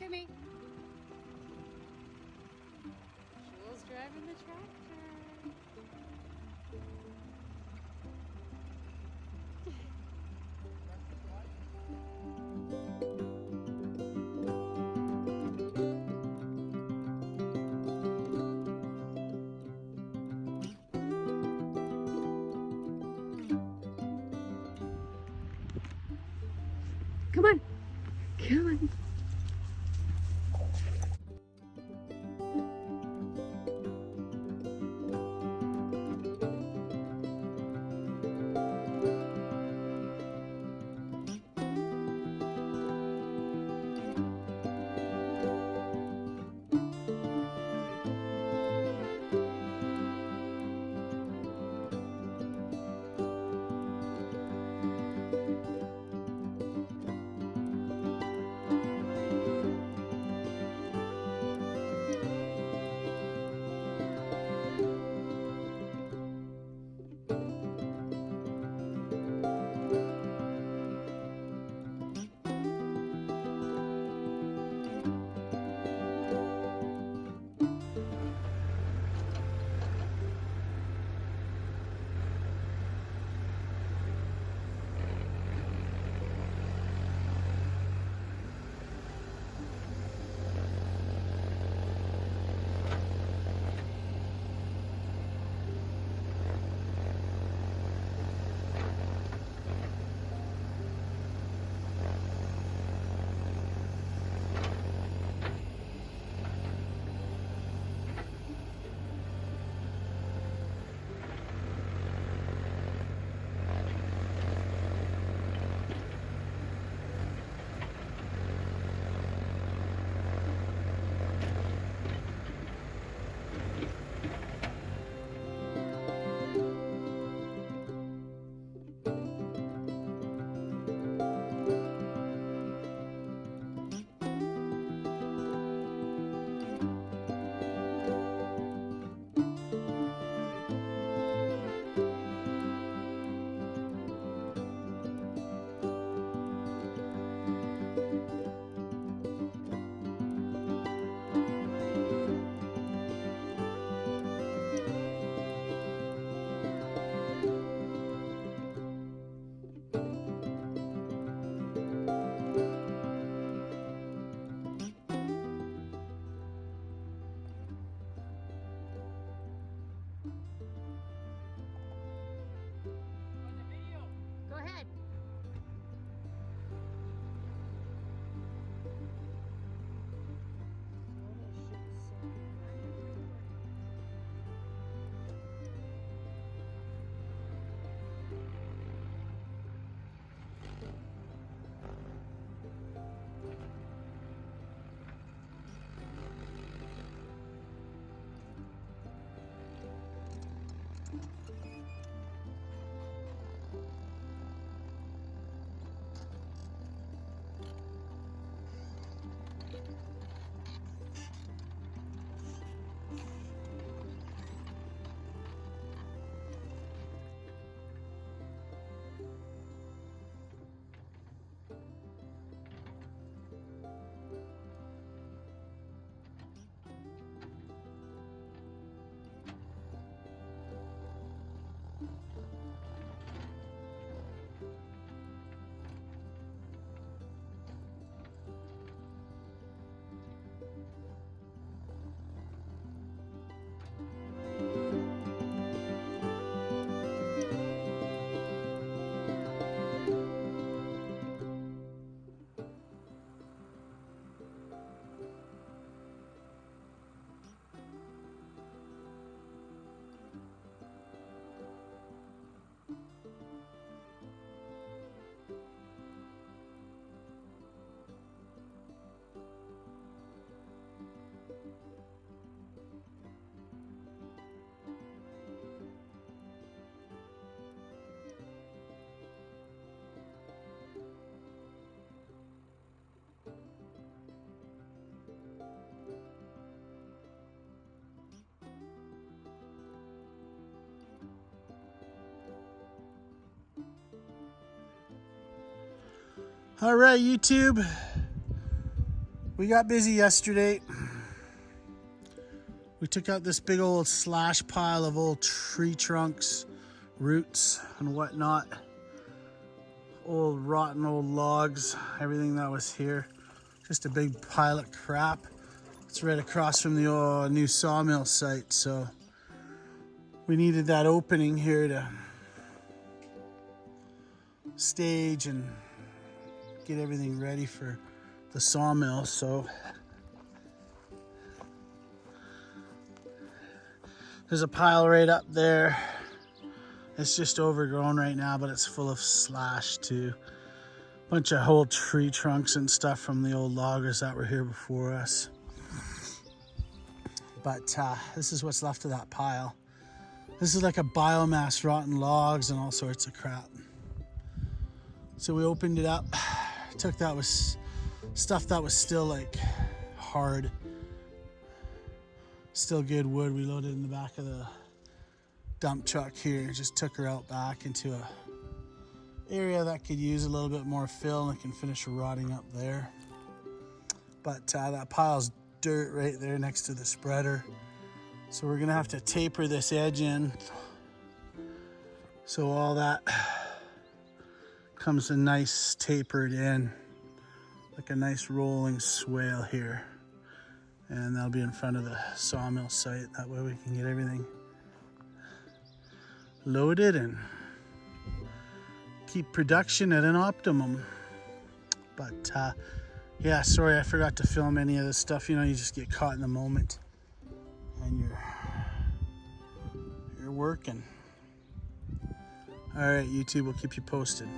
Jimmy. Jewel's driving the tractor. Come on. Come on. Go ahead. All right, YouTube. We got busy yesterday. We took out this big old slash pile of old tree trunks, roots and whatnot. Old rotten old logs, everything that was here. Just a big pile of crap. It's right across from the new Sawmill site, so we needed that opening here to stage and get everything ready for the sawmill. So there's a pile right up there. It's just overgrown right now, but it's full of slash too. Bunch of old tree trunks and stuff from the old loggers that were here before us. But this is what's left of that pile. This is like a biomass, rotten logs and all sorts of crap. So we opened it up, took that was stuff that was still like hard, still good wood. We loaded in the back of the dump truck here, just took her out back into a area that could use a little bit more fill and it can finish rotting up there. But that pile's dirt right there next to the spreader. So we're gonna have to taper this edge in so all that comes a nice tapered in, like a nice rolling swale here. And that'll be in front of the sawmill site. That way we can get everything loaded and keep production at an optimum. But yeah, sorry I forgot to film any of this stuff. You know, you just get caught in the moment and you're working. All right, YouTube, we'll keep you posted.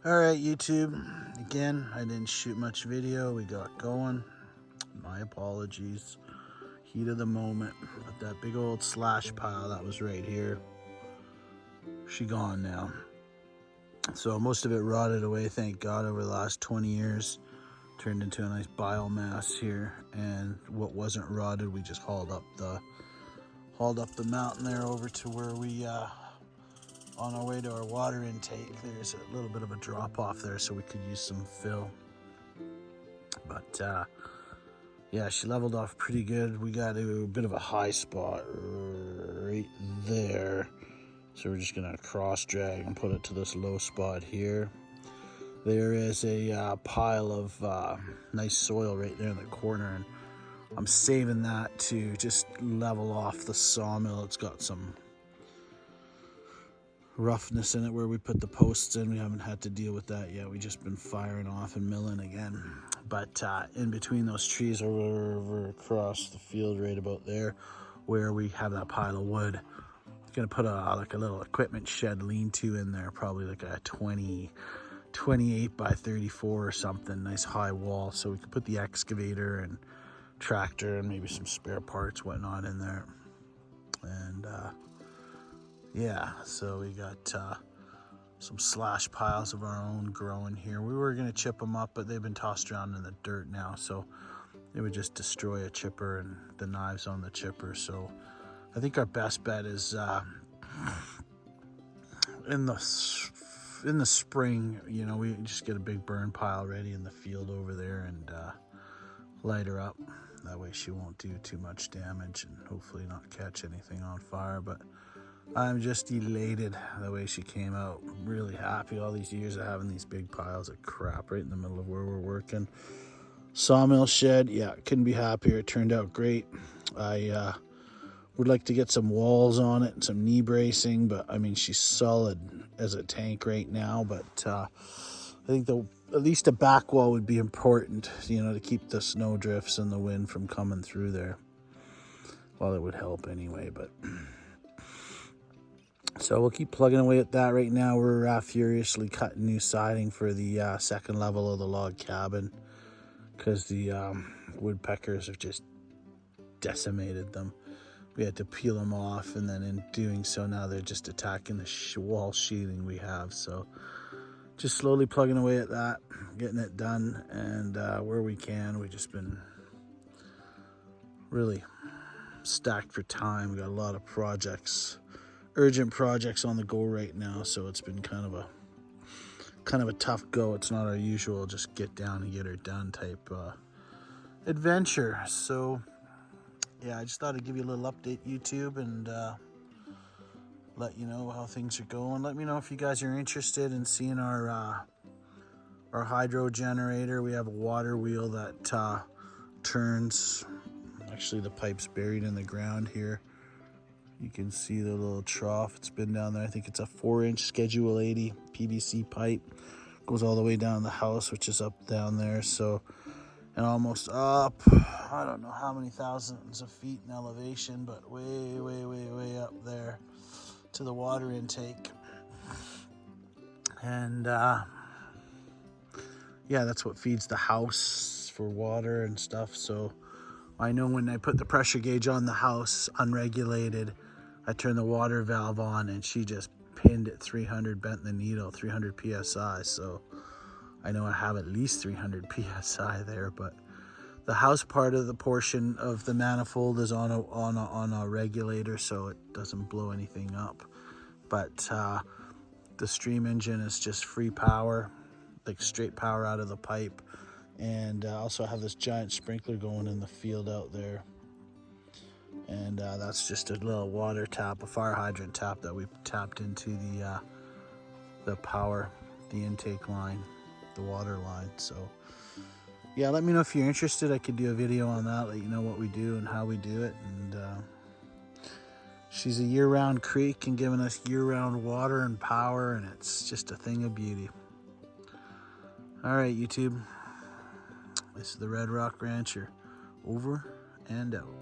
All right, YouTube, again, I didn't shoot much video. We got going. My apologies. Heat of the moment. But that big old slash pile that was right here, she gone now. So most of it rotted away, thank God, over the last 20 years. Turned into a nice biomass here. And what wasn't rotted, we just hauled up the mountain there over to where we on our way to our water intake. There's a little bit of a drop off there, so we could use some fill. But yeah, she leveled off pretty good. We got a bit of a high spot right there, so we're just gonna cross drag and put it to this low spot here. There is a pile of nice soil right there in the corner, and I'm saving that to just level off the sawmill. It's got some roughness in it where we put the posts in. We haven't had to deal with that yet. We've just been firing off and milling again. But in between those trees over across the field right about there where we have that pile of wood, I'm gonna put like a little equipment shed lean-to in there, probably like a 28 by 34 or something, nice high wall, so we could put the excavator and tractor and maybe some spare parts, whatnot in there. And yeah, so we got some slash piles of our own growing here. We were gonna chip them up, but they've been tossed around in the dirt now, so it would just destroy a chipper and the knives on the chipper. So I think our best bet is in the spring, you know, we just get a big burn pile ready in the field over there and light her up. That way she won't do too much damage and hopefully not catch anything on fire. But I'm just elated the way she came out. I'm really happy all these years of having these big piles of crap right in the middle of where we're working. Sawmill shed, yeah, couldn't be happier. It turned out great. I would like to get some walls on it and some knee bracing, but I mean, she's solid as a tank right now. But I think at least a back wall would be important, you know, to keep the snow drifts and the wind from coming through there. Well, it would help anyway, but so we'll keep plugging away at that. Right now we're furiously cutting new siding for the second level of the log cabin because the woodpeckers have just decimated them. We had to peel them off, and then in doing so now they're just attacking the wall sheathing we have. So just slowly plugging away at that, getting it done, and where we can, we've just been really stacked for time. We got a lot of projects, urgent projects on the go right now, so it's been kind of a tough go. It's not our usual just get down and get her done type adventure. So yeah, I just thought I'd give you a little update, YouTube, and let you know how things are going. Let me know if you guys are interested in seeing our hydro generator. We have a water wheel that turns. Actually, the pipe's buried in the ground here. You can see the little trough. It's been down there. I think it's a 4-inch Schedule 80 PVC pipe. Goes all the way down the house, which is up down there. So, and almost up, I don't know how many thousands of feet in elevation, but way, way, way, way up there to the water intake. And yeah, that's what feeds the house for water and stuff. So I know when I put the pressure gauge on the house unregulated, I turned the water valve on and she just pinned at 300, bent the needle, 300 psi. So I know I have at least 300 psi there, but the house part of the portion of the manifold is on a regulator, so it doesn't blow anything up. But the stream engine is just free power, like straight power out of the pipe. And also have this giant sprinkler going in the field out there. And that's just a little water tap, a fire hydrant tap that we tapped into the power, the intake line, the water line. So yeah, let me know if you're interested. I could do a video on that, let you know what we do and how we do it. And she's a year-round creek and giving us year-round water and power, and it's just a thing of beauty. All right, YouTube. This is the Red Rock Rancher, over and out.